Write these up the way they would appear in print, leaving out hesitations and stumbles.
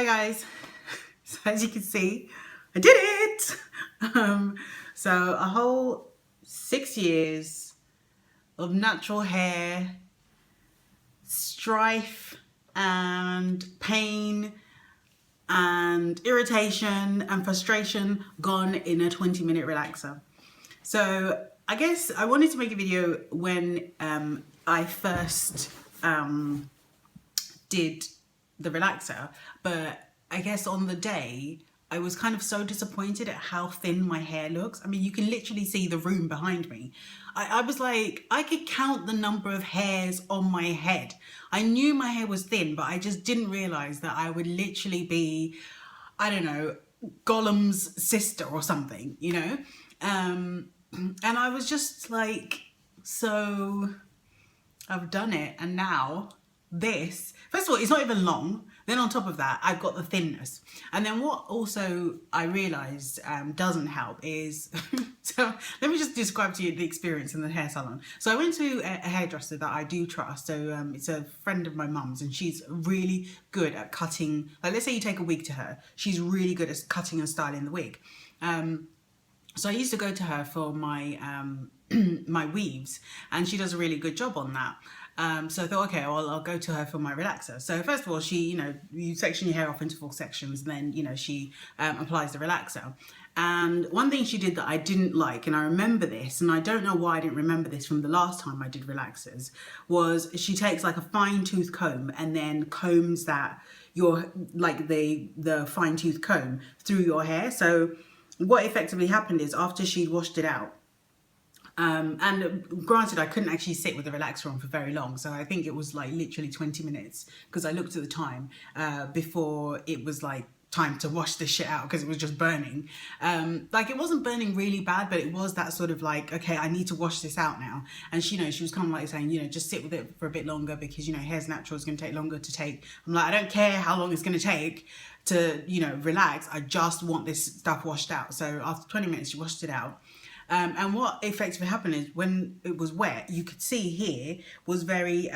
Hi guys, so as you can see, I did it! So a whole 6 years of natural hair, strife and pain and irritation and frustration gone in a 20-minute relaxer. So I guess I wanted to make a video when I first did the relaxer, but I guess on the day I was kind of so disappointed at how thin my hair looks. I mean, you can literally see the room behind me. I was like, I could count the number of hairs on my head. I knew my hair was thin, but I just didn't realize that I would literally be, I don't know, Gollum's sister or something, you know? And I was just like, so I've done it, and now this, first of all, it's not even long. Then on top of that, I've got the thinness. And then what also I realized doesn't help is, so let me just describe to you the experience in the hair salon. So I went to a hairdresser that I do trust. So it's a friend of my mum's, and she's really good at cutting. Like, let's say you take a wig to her, she's really good at cutting and styling the wig. So I used to go to her for my my weaves, and she does a really good job on that. So I thought, okay, well, I'll go to her for my relaxer. So first of all, she, you section your hair off into 4 sections, and then, she applies the relaxer. And one thing she did that I didn't like, and I remember this, and I don't know why I didn't remember this from the last time I did relaxers, was she takes like a fine tooth comb and then combs that, the fine tooth comb through your hair. So what effectively happened is, after she'd washed it out, and granted, I couldn't actually sit with the relaxer on for very long, so I think it was like literally 20 minutes, because I looked at the time before it was like time to wash this shit out, because it was just burning. Like, it wasn't burning really bad, but it was that sort of like, okay, I need to wash this out now. And she was kind of like saying, just sit with it for a bit longer, because hair's natural, it's going to take longer to take. I'm like, I don't care how long it's going to take to relax, I just want this stuff washed out. So after 20 minutes, she washed it out. And what effectively happened is, when it was wet, you could see here was very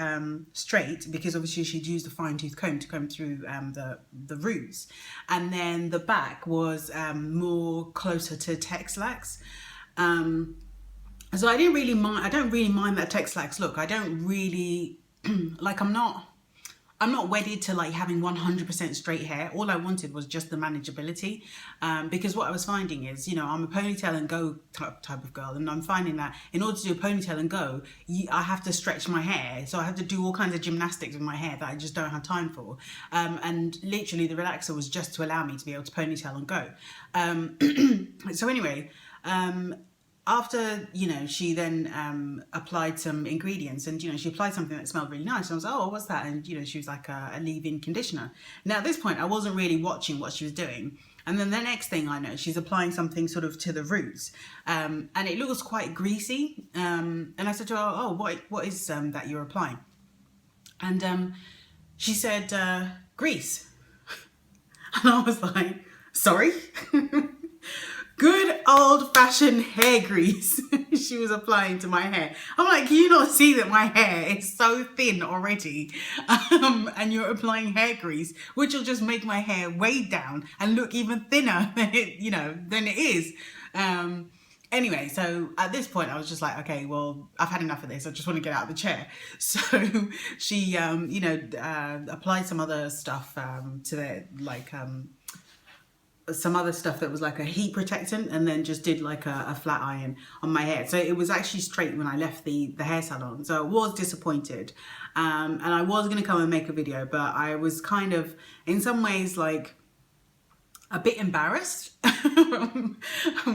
straight, because obviously she'd used a fine tooth comb to comb through the roots. And then the back was more closer to Texlax. So I didn't really mind. I don't really mind that Texlax look. I don't really like. I'm not wedded to like having 100% straight hair. All I wanted was just the manageability, because what I was finding is, I'm a ponytail and go type of girl, and I'm finding that in order to do a ponytail and go, I have to stretch my hair, so I have to do all kinds of gymnastics with my hair that I just don't have time for. And literally, the relaxer was just to allow me to be able to ponytail and go. So anyway. After, she then applied some ingredients, and, she applied something that smelled really nice. And I was like, oh, what's that? And, she was like a leave-in conditioner. Now, at this point, I wasn't really watching what she was doing. And then the next thing I know, she's applying something sort of to the roots. And it looks quite greasy. And I said to her, oh, what is that you're applying? And she said, grease. And I was like, sorry? Good old-fashioned hair grease she was applying to my hair. I'm like, can you not see that my hair is so thin already? And you're applying hair grease, which will just make my hair weighed down and look even thinner than it is. Anyway, so at this point, I was just like, okay, well, I've had enough of this. I just want to get out of the chair. So she, applied some other stuff to it, like... some other stuff that was like a heat protectant, and then just did like a flat iron on my hair. So it was actually straight when I left the hair salon. So I was disappointed. And I was going to come and make a video, but I was kind of, in some ways, like a bit embarrassed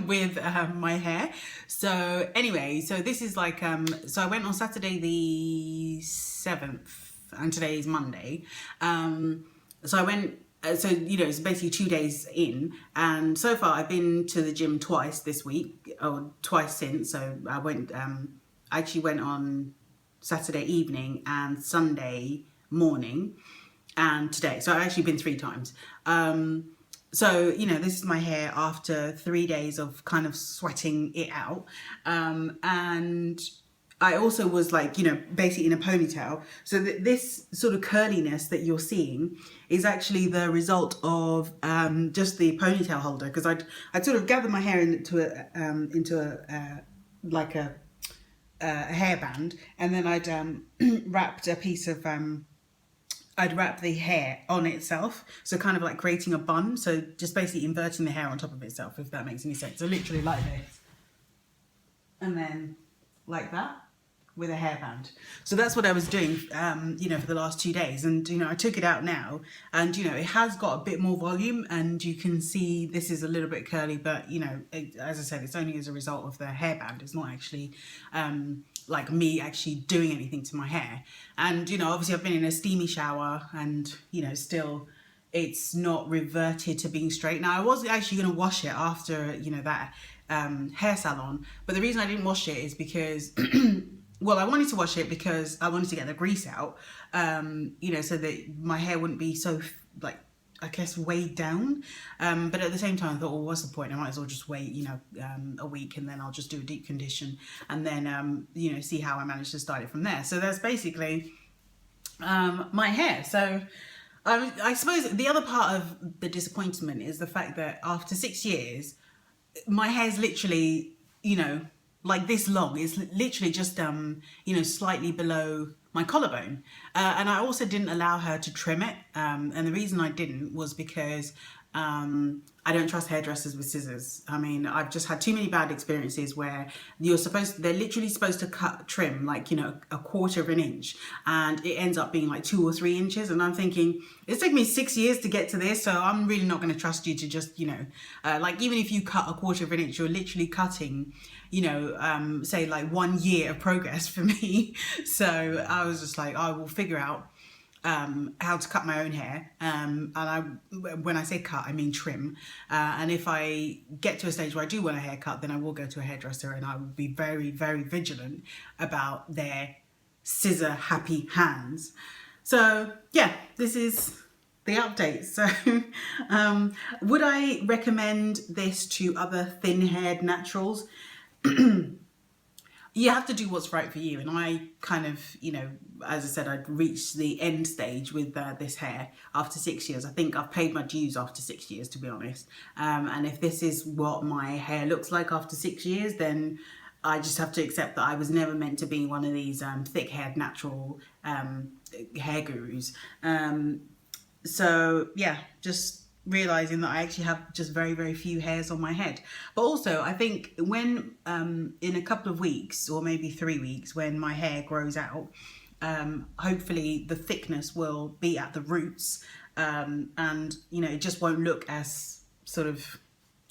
with my hair. So anyway, so this is like, so I went on Saturday the 7th, and today is Monday. So I went, so, it's basically 2 days in, and so far I've been to the gym twice this week, or twice since. So I actually went on Saturday evening and Sunday morning, and today. So I've actually been 3 times. So, this is my hair after 3 days of kind of sweating it out. And I also was like, you know, basically in a ponytail. So this sort of curliness that you're seeing is actually the result of just the ponytail holder, because I'd sort of gathered my hair into a like a hairband, and then I'd wrapped a piece of I'd wrap the hair on itself, so kind of like creating a bun, so just basically inverting the hair on top of itself, if that makes any sense. So literally like this, and then like that, with a hairband. So that's what I was doing, you know, for the last 2 days. And, you know, I took it out now, and, you know, it has got a bit more volume, and you can see this is a little bit curly, but, you know, as I said, it's only as a result of the hairband. It's not actually like me actually doing anything to my hair. And, you know, obviously I've been in a steamy shower, and, you know, still it's not reverted to being straight. Now I was actually going to wash it after, you know, that hair salon, but the reason I didn't wash it is because well, I wanted to wash it because I wanted to get the grease out, you know, so that my hair wouldn't be so, like, I guess, weighed down. But at the same time, I thought, well, what's the point? I might as well just wait, you know, a week, and then I'll just do a deep condition, and then, you know, see how I manage to style it from there. So that's basically my hair. So I suppose the other part of the disappointment is the fact that after 6 years, my hair's literally, you know, like this long. It's literally just you know, slightly below my collarbone, and I also didn't allow her to trim it, and the reason I didn't was because I don't trust hairdressers with scissors. I mean, I've just had too many bad experiences where they're literally supposed to trim like, you know, a quarter of an inch, and it ends up being like 2 or 3 inches. And I'm thinking, it's taken me 6 years to get to this, so I'm really not going to trust you to just, you know, like, even if you cut a quarter of an inch, you're literally cutting, you know, say like 1 year of progress for me. So I was just like, I will figure out how to cut my own hair, and when I say cut, I mean trim, and if I get to a stage where I do want a haircut, then I will go to a hairdresser, and I will be very, very vigilant about their scissor happy hands. So yeah, this is the update. So would I recommend this to other thin-haired naturals? You have to do what's right for you, and I kind of, you know, as I said, I'd reached the end stage with this hair after 6 years. I think I've paid my dues after 6 years, to be honest, and if this is what my hair looks like after 6 years, then I just have to accept that I was never meant to be one of these thick-haired natural hair gurus. So yeah, just realizing that I actually have just very, very few hairs on my head. But also, I think when in a couple of weeks, or maybe 3 weeks, when my hair grows out, hopefully the thickness will be at the roots, and, you know, it just won't look as sort of,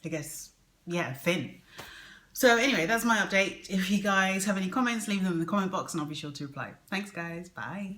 I guess, yeah, thin. So anyway, that's my update. If you guys have any comments, leave them in the comment box, and I'll be sure to reply. Thanks guys, bye.